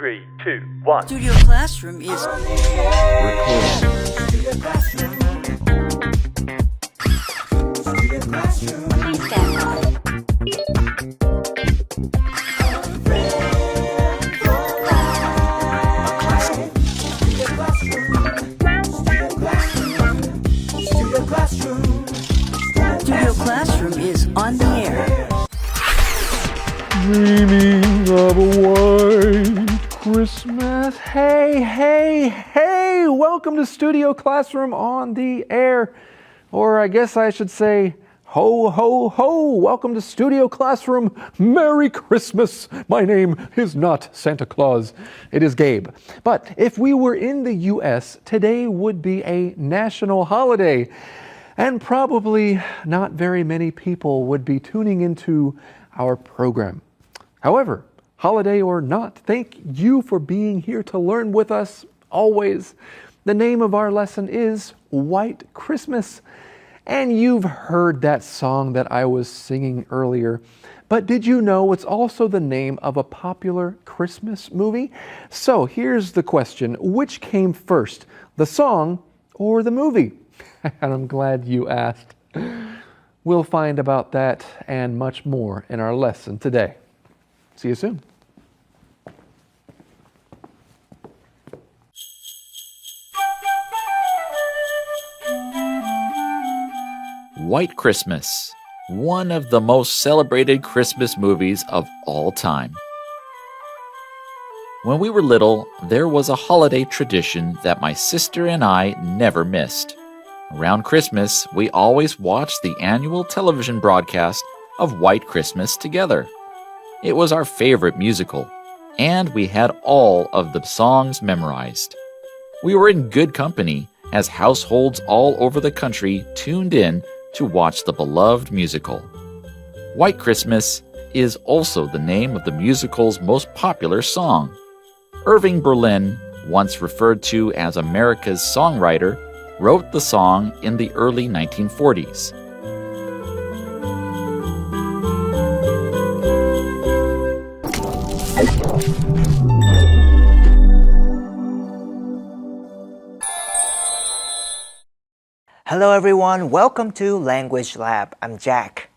3, 2, 1. Studio Classroom is Please stand by. Studio Classroom is on the air. Dreaming of a white Christmas. Hey, welcome to Studio Classroom on the air. Or I guess I should say, ho, ho, ho. Welcome to Studio Classroom. Merry Christmas. My name is not Santa Claus. It is Gabe. But if we were in the U.S., today would be a national holiday. And probably not very many people would be tuning into our program. However, holiday or not, thank you for being here to learn with us always. The name of our lesson is White Christmas. And you've heard that song that I was singing earlier. But did you know it's also the name of a popular Christmas movie? So here's the question. Which came first, the song or the movie? And I'm glad you asked. We'll find about that and much more in our lesson today. See you soon. White Christmas, one of the most celebrated Christmas movies of all time. When we were little, there was a holiday tradition that my sister and I never missed. Around Christmas, we always watched the annual television broadcast of White Christmas together. It was our favorite musical, and we had all of the songs memorized. We were in good company as households all over the country tuned in to watch the beloved musical. White Christmas is also the name of the musical's most popular song. Irving Berlin, once referred to as America's songwriter, wrote the song in the early 1940s. Hello everyone, welcome to Language Lab. I'm Jack.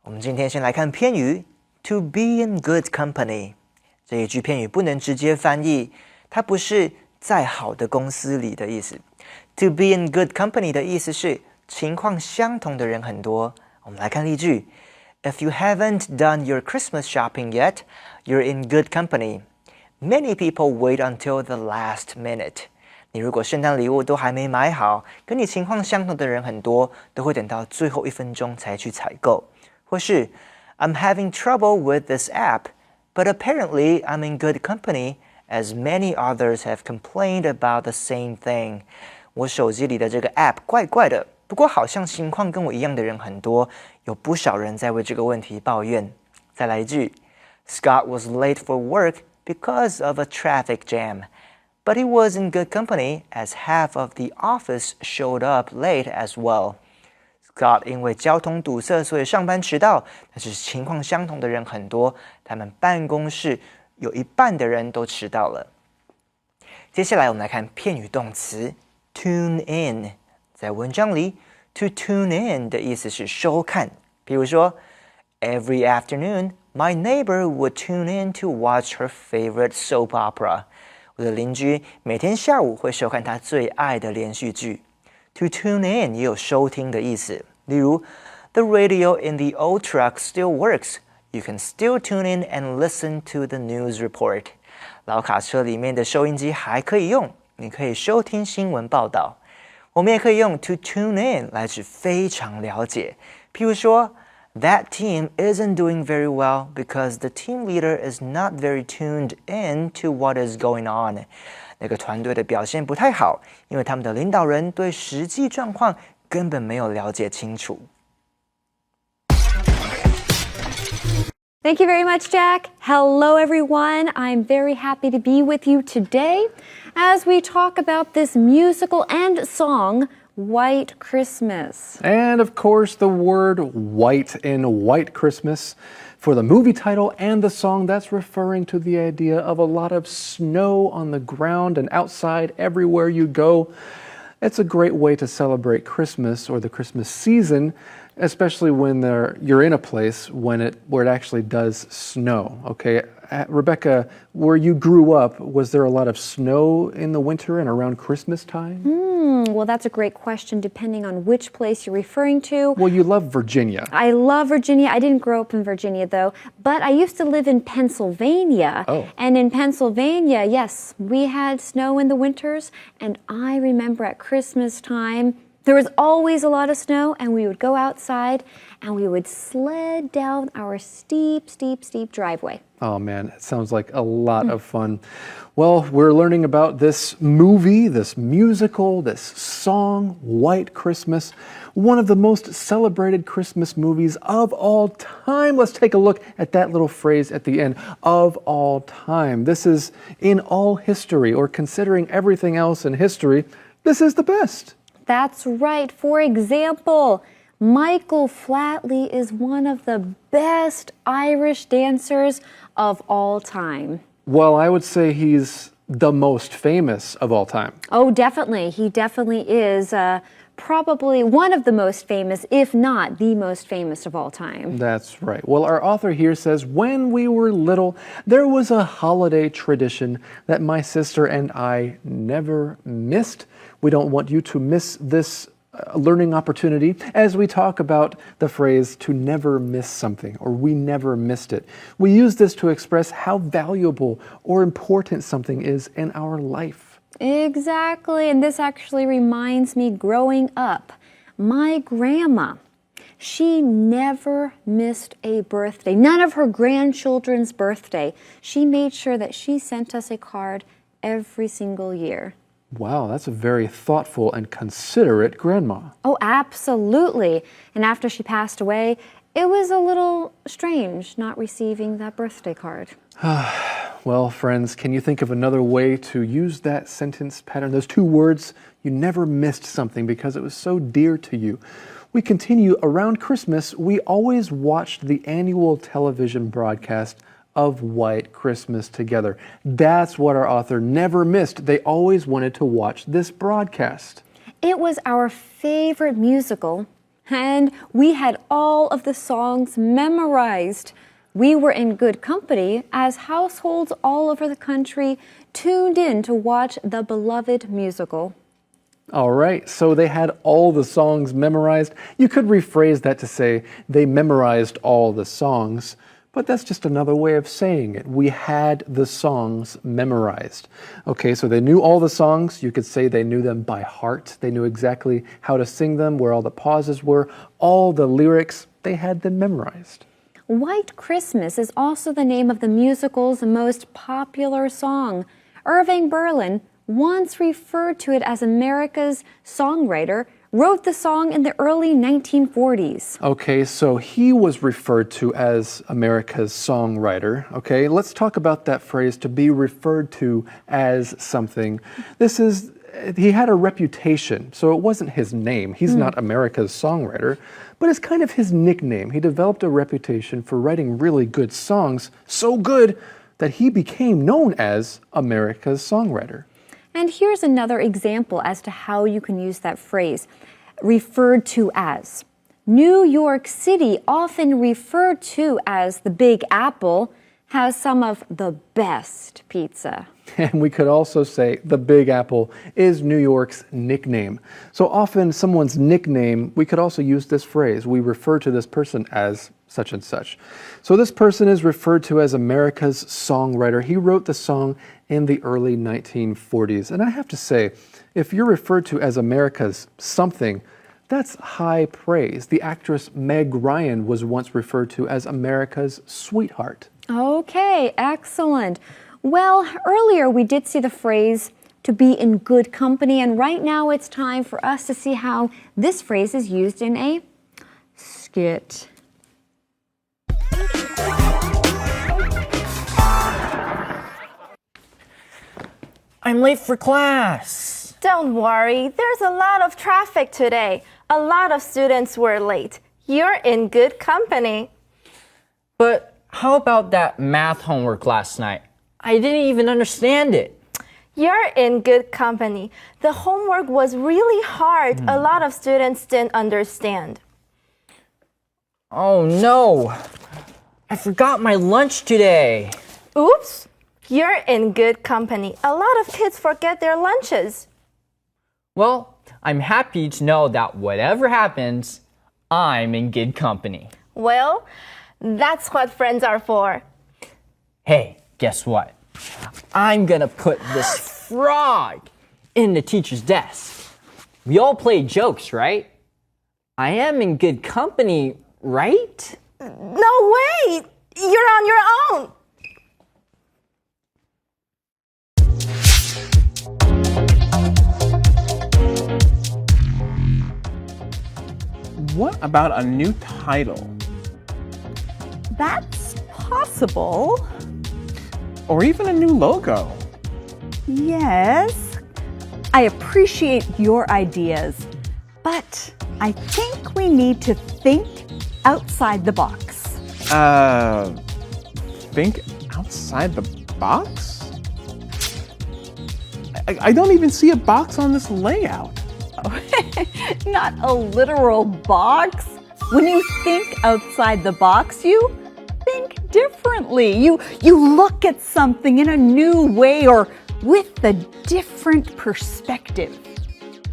我们今天先来看片语 To be in good company. 这一句片语不能直接翻译，它不是在好的公司里的意思。To be in good company 的意思是情况相同的人很多。我们来看例句 If you haven't done your Christmas shopping yet, you're in good company. Many people wait until the last minute. 你如果圣诞礼物都还没买好，跟你情况相同的人很多，都会等到最后1分钟才去采购。或是 I'm having trouble with this app, but apparently I'm in good company as many others have complained about the same thing. 我手机里的这个 app 怪怪的，不过好像情况跟我一样的人很多，有不少人在为这个问题抱怨。再来一句 Scott was late for work because of a traffic jam.But he was in good company as half of the office showed up late as well. Scott 因为交通堵塞，所以上班迟到，但是情况相同的人很多，他们办公室有一半的人都迟到了。接下来我们来看片语动词 tune in。在文章里 to tune in 的意思是收看，比如说 Every afternoon, my neighbor would tune in to watch her favorite soap opera.我的邻居每天下午会收看他最爱的连续剧。To tune in 也有收听的意思，例如 The radio in the old truck still works. You can still tune in and listen to the news report. 老卡车里面的收音机还可以用，你可以收听新闻报道。我们也可以用 to tune in 来指非常了解，譬如说That team isn't doing very well because the team leader is not very tuned in to what is going on. 那个团队的表现不太好，因为他们的领导人对实际状况根本没有了解清楚。Thank you very much, Jack. Hello, everyone. I'm very happy to be with you today as we talk about this musical and song, White Christmas. And of course, the word white in White Christmas For the movie title and the song, that's referring to the idea of a lot of snow on the ground and outside everywhere you go. It's a great way to celebrate Christmas or the Christmas season, especially when you're in a place where it actually does snow. Okay, Rebecca, where you grew up, was there a lot of snow in the winter and around Christmas time? Well, that's a great question, depending on which place you're referring to. Well, you love Virginia. I love Virginia. I didn't grow up in Virginia, though, but I used to live in Pennsylvania. Oh. And in Pennsylvania, yes, we had snow in the winters, and I remember at Christmas time, there was always a lot of snow, and we would go outside and we would sled down our steep, steep, steep driveway. Oh man, it sounds like a lot of fun. Well, we're learning about this movie, this musical, this song, White Christmas, one of the most celebrated Christmas movies of all time. Let's take a look at that little phrase at the end, of all time. This is in all history, or considering everything else in history, this is the best. That's right. For example, Michael Flatley is one of the best Irish dancers of all time. Well, I would say he's the most famous of all time. Oh, definitely. He definitely is probably one of the most famous, if not the most famous of all time. That's right. Well, our author here says, when we were little, there was a holiday tradition that my sister and I never missed. We don't want you to miss this learning opportunity as we talk about the phrase to never miss something, or we never missed it. We use this to express how valuable or important something is in our life. Exactly, and this actually reminds me growing up. My grandma, she never missed a birthday, none of her grandchildren's birthday. She made sure that she sent us a card every single year. Wow, that's a very thoughtful and considerate grandma. Oh, absolutely. And after she passed away, it was a little strange not receiving that birthday card. Well, friends, can you think of another way to use that sentence pattern? Those two words, you never missed something because it was so dear to you. We continue around Christmas. We always watched the annual television broadcast of White Christmas together. That's what our author never missed. They always wanted to watch this broadcast. It was our favorite musical, and we had all of the songs memorized. We were in good company as households all over the country tuned in to watch the beloved musical. All right, so they had all the songs memorized. You could rephrase that to say they memorized all the songs. But that's just another way of saying it. We had the songs memorized. Okay, so they knew all the songs. You could say they knew them by heart. They knew exactly how to sing them, where all the pauses were, all the lyrics. They had them memorized. White Christmas is also the name of the musical's most popular song. Irving Berlin once referred to it as America's songwriter, wrote the song in the early 1940s. Okay, so he was referred to as America's songwriter. Okay, let's talk about that phrase, to be referred to as something. He had a reputation, so it wasn't his name. He's not America's songwriter, but it's kind of his nickname. He developed a reputation for writing really good songs, so good that he became known as America's songwriter. And here's another example as to how you can use that phrase, referred to as. New York City, often referred to as the Big Apple, has some of the best pizza. And we could also say the Big Apple is New York's nickname. So often someone's nickname, we could also use this phrase. We refer to this person as such and such. So this person is referred to as America's songwriter. He wrote the song in the early 1940s. And I have to say, if you're referred to as America's something, that's high praise. The actress Meg Ryan was once referred to as America's sweetheart. Okay, excellent. Well, earlier we did see the phrase to be in good company, and right now it's time for us to see how this phrase is used in a skit. I'm late for class. Don't worry, there's a lot of traffic today. A lot of students were late. You're in good company. But how about that math homework last night? I didn't even understand it. You're in good company. The homework was really hard. A lot of students didn't understand. Oh no, I forgot my lunch today. Oops, you're in good company. A lot of kids forget their lunches. Well, I'm happy to know that whatever happens, I'm in good company. Well, that's what friends are for. Hey, guess what? I'm gonna put this frog in the teacher's desk. We all play jokes, right? I am in good company, right? No way! You're on your own. What about a new title? That's possible. Or even a new logo? Yes. I appreciate your ideas, but I think we need to think outside the box. Think outside the box? I don't even see a box on this layout. Not a literal box. When you think outside the box, you think differently. You look at something in a new way or with a different perspective.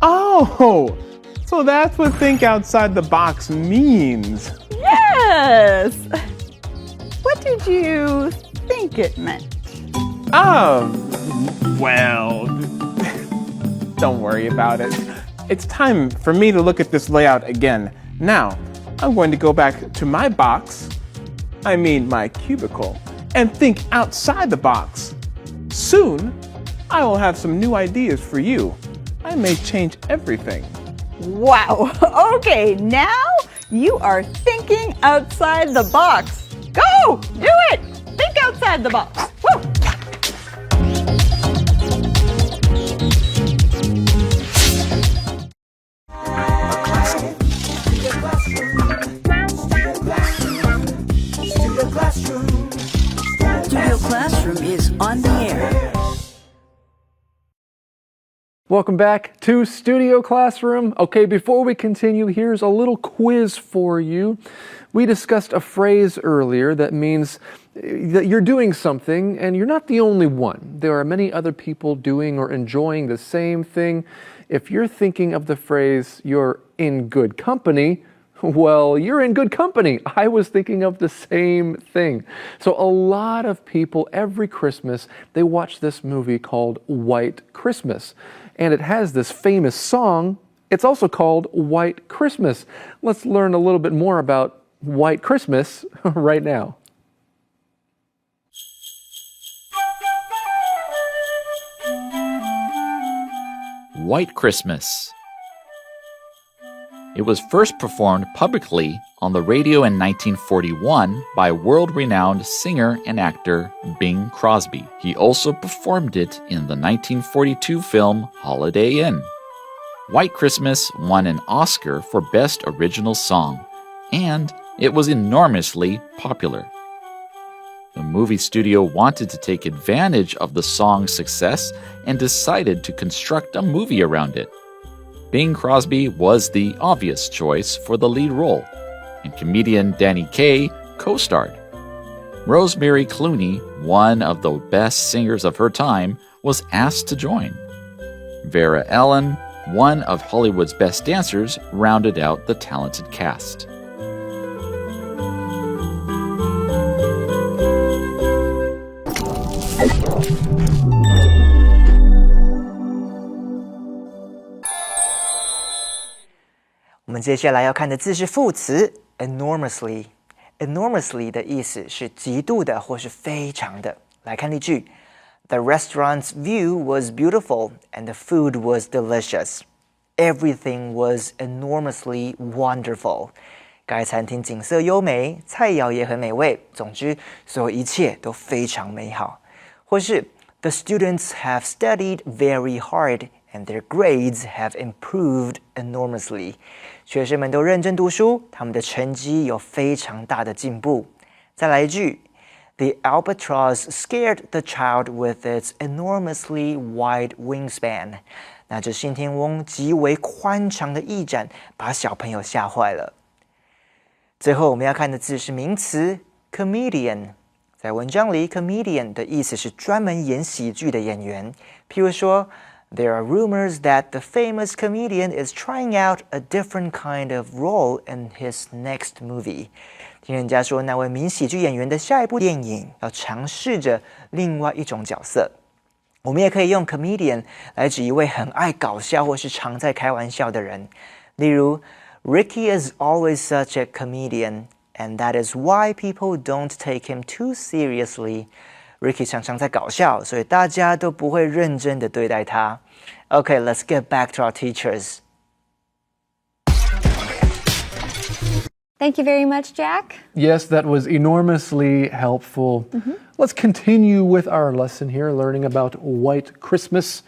Oh, so that's what think outside the box means. Yes! What did you think it meant? Oh, well, don't worry about it. It's time for me to look at this layout again. Now, I'm going to go back to my box, my cubicle, and think outside the box. Soon, I will have some new ideas for you. I may change everything. Wow, okay, now you are thinking outside the box. Go, do it! Think outside the box. Woo! Studio Classroom is on the air. Welcome back to Studio Classroom. Okay, before we continue, here's a little quiz for you. We discussed a phrase earlier that means that you're doing something and you're not the only one. There are many other people doing or enjoying the same thing. If you're thinking of the phrase, you're in good company, well, you're in good company. I was thinking of the same thing. So a lot of people every Christmas, they watch this movie called White Christmas. And it has this famous song. It's also called White Christmas. Let's learn a little bit more about White Christmas right now. White Christmas. It was first performed publicly on the radio in 1941 by world-renowned singer and actor Bing Crosby. He also performed it in the 1942 film Holiday Inn. White Christmas won an Oscar for Best Original Song, and it was enormously popular. The movie studio wanted to take advantage of the song's success and decided to construct a movie around it. Bing Crosby was the obvious choice for the lead role, and comedian Danny Kaye co-starred. Rosemary Clooney, one of the best singers of her time, was asked to join. Vera Ellen, one of Hollywood's best dancers, rounded out the talented cast.我们接下来要看的字是副词 enormously。enormously 的意思是极度的或是非常的。来看例句 ：The restaurant's view was beautiful and the food was delicious. Everything was enormously wonderful. 该餐厅景色优美，菜肴也很美味。总之，所有一切都非常美好。或是 The students have studied very hard and their grades have improved enormously. 学生们都认真读书，他们的成绩有非常大的进步。再来一句 The albatross scared the child with its enormously wide wingspan. 那这信天翁极为宽长的翼展把小朋友吓坏了。最后我们要看的字是名词 comedian。在文章里 comedian 的意思是专门演喜剧的演员。譬如说 There are rumors that the famous comedian is trying out a different kind of role in his next movie. 听人家说那位名喜剧演员的下一部电影要尝试着另外一种角色。我们也可以用 comedian 来指一位很爱搞笑或是常在开玩笑的人。例如 Ricky is always such a comedian, and that is why people don't take him too seriously. Ricky 常常在搞笑，所以大家都不会认真的对待他。Okay, let's get back to our teachers. Thank you very much, Jack. Yes, that was enormously helpful. Let's continue with our lesson here, learning about White Christmas.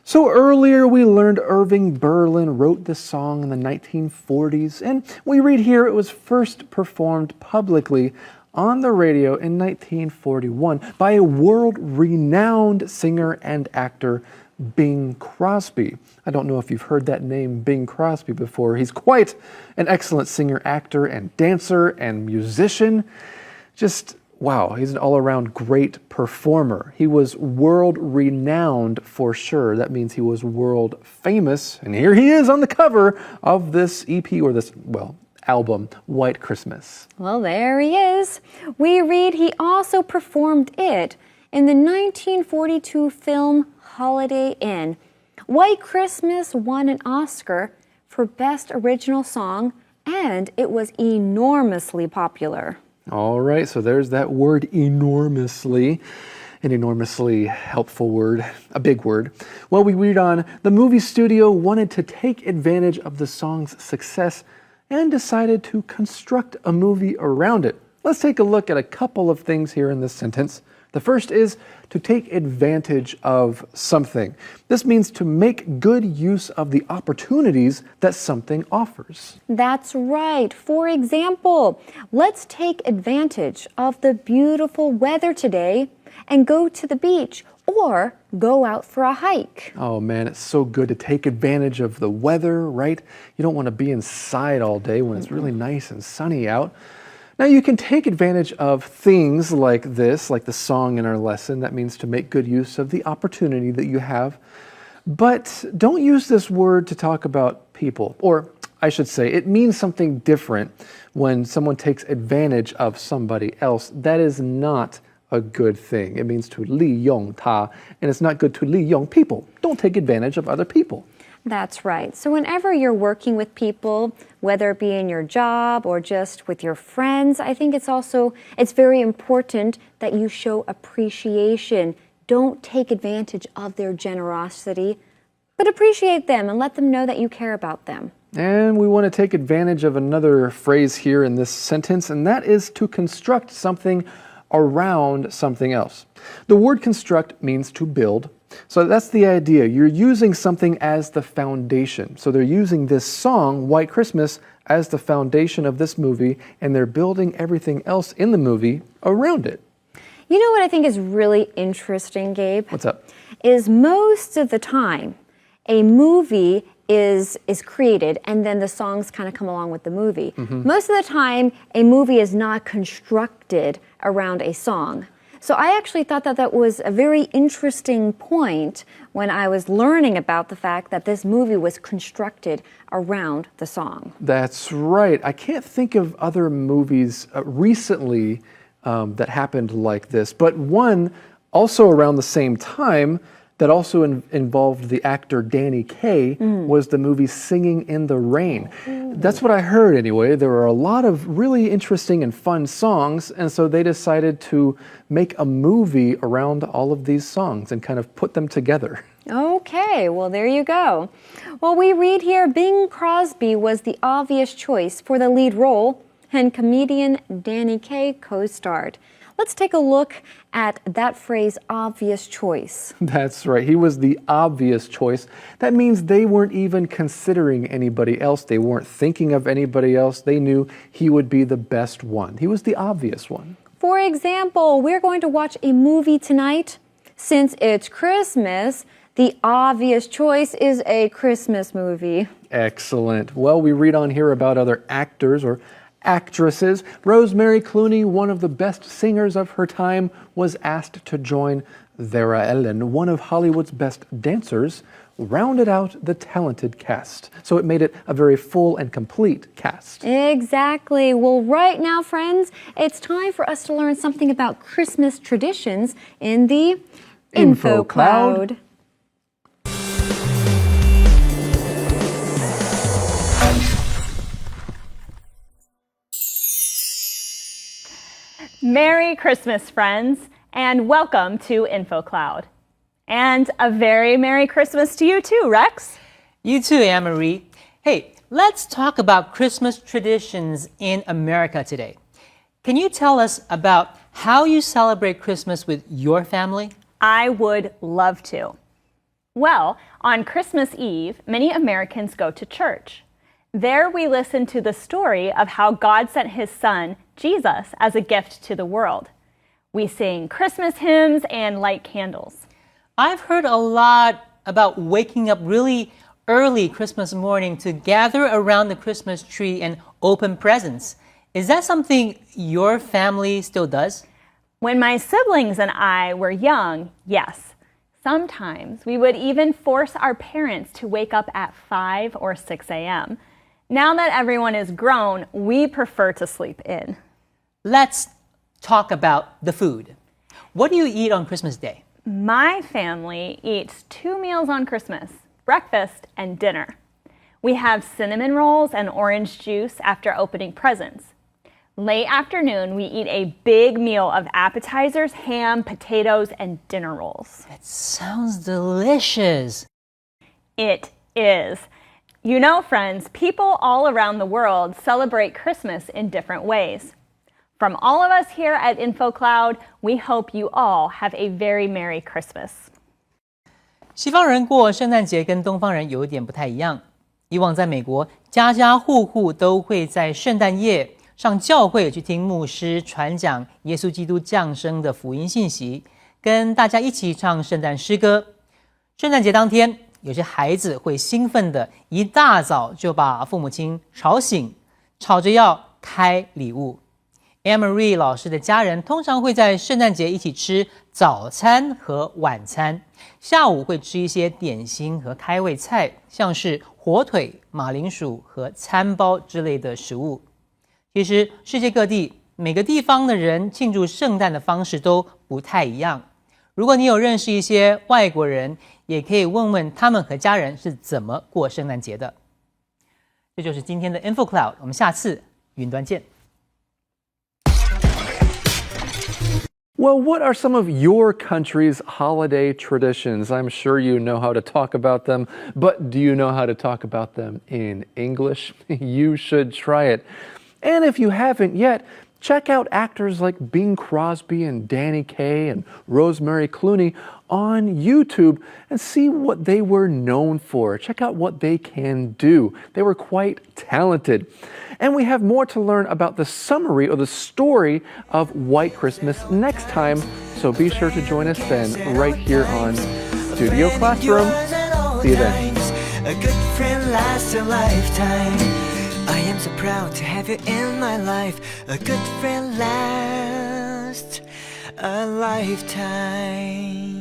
So earlier we learned Irving Berlin wrote this song in the 1940s, and we read here it was first performed publicly on the radio in 1941 by a world-renowned singer and actor, Bing Crosby. I don't know if you've heard that name, Bing Crosby, before. He's quite an excellent singer, actor, and dancer and musician. Just, wow, he's an all-around great performer. He was world-renowned for sure. That means he was world-famous. And here he is on the cover of this EP, or this, well, album, White Christmas. Well, there he is. We read he also performed it in the 1942 film Holiday Inn. White Christmas won an Oscar for Best Original Song, and it was enormously popular. All right, so there's that word enormously, an enormously helpful word, a big word. Well, we read on, the movie studio wanted to take advantage of the song's success and decided to construct a movie around it. Let's take a look at a couple of things here in this sentence. The first is to take advantage of something. This means to make good use of the opportunities that something offers. That's right. For example, let's take advantage of the beautiful weather today and go to the beach or go out for a hike. Oh man, it's so good to take advantage of the weather, right? You don't want to be inside all day when it's really nice and sunny out. Now you can take advantage of things like this, like the song in our lesson. That means to make good use of the opportunity that you have. But don't use this word to talk about people. Or I should say, it means something different when someone takes advantage of somebody else. That is not a good thing. It means to 利用他, and it's not good to 利用 people. Don't take advantage of other people. That's right. So whenever you're working with people, whether it be in your job or just with your friends, I think it's very important that you show appreciation. Don't take advantage of their generosity, but appreciate them and let them know that you care about them. And we want to take advantage of another phrase here in this sentence, and that is to construct something around something else. The word construct means to build. So that's the idea. You're using something as the foundation. So they're using this song, White Christmas, as the foundation of this movie, and they're building everything else in the movie around it. You know what I think is really interesting, Gabe? What's up? Is most of the time, a movie is created and then the songs kind of come along with the movie. Most of the time, a movie is not constructed around a song. So I actually thought that was a very interesting point when I was learning about the fact that this movie was constructed around the song. That's right. I can't think of other movies recently that happened like this, but one also around the same time that also involved the actor Danny Kaye was the movie Singing in the Rain. That's what I heard anyway. There were a lot of really interesting and fun songs, and so they decided to make a movie around all of these songs and kind of put them together. Okay, well, there you go. Well, we read here Bing Crosby was the obvious choice for the lead role, and comedian Danny Kaye co-starred. Let's take a look at that phrase, obvious choice. That's right. He was the obvious choice. That means they weren't even considering anybody else. They weren't thinking of anybody else. They knew he would be the best one. He was the obvious one. For example, we're going to watch a movie tonight. Since it's Christmas, the obvious choice is a Christmas movie. Excellent. Well, we read on here about other actors or actresses. Rosemary Clooney, one of the best singers of her time, was asked to join Vera Ellen, one of Hollywood's best dancers, rounded out the talented cast. So it made it a very full and complete cast. Exactly. Well, right now, friends, it's time for us to learn something about Christmas traditions in the Info Cloud. Merry Christmas, friends, and welcome to InfoCloud. And a very Merry Christmas to you too, Rex. You too, Anne-Marie. Hey, let's talk about Christmas traditions in America today. Can you tell us about how you celebrate Christmas with your family? I would love to. Well, on Christmas Eve, many Americans go to church. There we listen to the story of how God sent his son, Jesus, as a gift to the world. We sing Christmas hymns and light candles. I've heard a lot about waking up really early Christmas morning to gather around the Christmas tree and open presents. Is that something your family still does? When my siblings and I were young, yes. Sometimes we would even force our parents to wake up at 5 or 6 a.m. Now that everyone is grown, we prefer to sleep in. Let's talk about the food. What do you eat on Christmas Day? My family eats 2 meals on Christmas, breakfast and dinner. We have cinnamon rolls and orange juice after opening presents. Late afternoon, we eat a big meal of appetizers, ham, potatoes, and dinner rolls. That sounds delicious. It is. You know, friends, people all around the world celebrate Christmas in different ways. From all of us here at InfoCloud, we hope you all have a very Merry Christmas. 西方人过圣诞节跟东方人有一点不太一样。以往在美国，家家户户都会在圣诞夜上教会去听牧师传讲耶稣基督降生的福音信息，跟大家一起唱圣诞诗歌。圣诞节当天，有些孩子会兴奋的一大早就把父母亲吵醒，吵着要开礼物。Anne-Marie 老师的家人通常会在圣诞节一起吃早餐和晚餐，下午会吃一些点心和开胃菜，像是火腿、马铃薯和餐包之类的食物。其实世界各地每个地方的人庆祝圣诞的方式都不太一样。如果你有认识一些外国人，也可以问问他们和家人是怎么过圣诞节的。这就是今天的 InfoCloud， 我们下次云端见。Well, what are some of your country's holiday traditions? I'm sure you know how to talk about them, but do you know how to talk about them in English? You should try it. And if you haven't yet, check out actors like Bing Crosby and Danny Kaye and Rosemary Clooney on YouTube and see what they were known for. Check out what they can do. They were quite talented. And we have more to learn about the summary or the story of White Christmas next time, so be sure to join us then right here on Studio Classroom. See you then. A good friend lasts a lifetime. I am so proud to have you in my life. A good friend lasts a lifetime.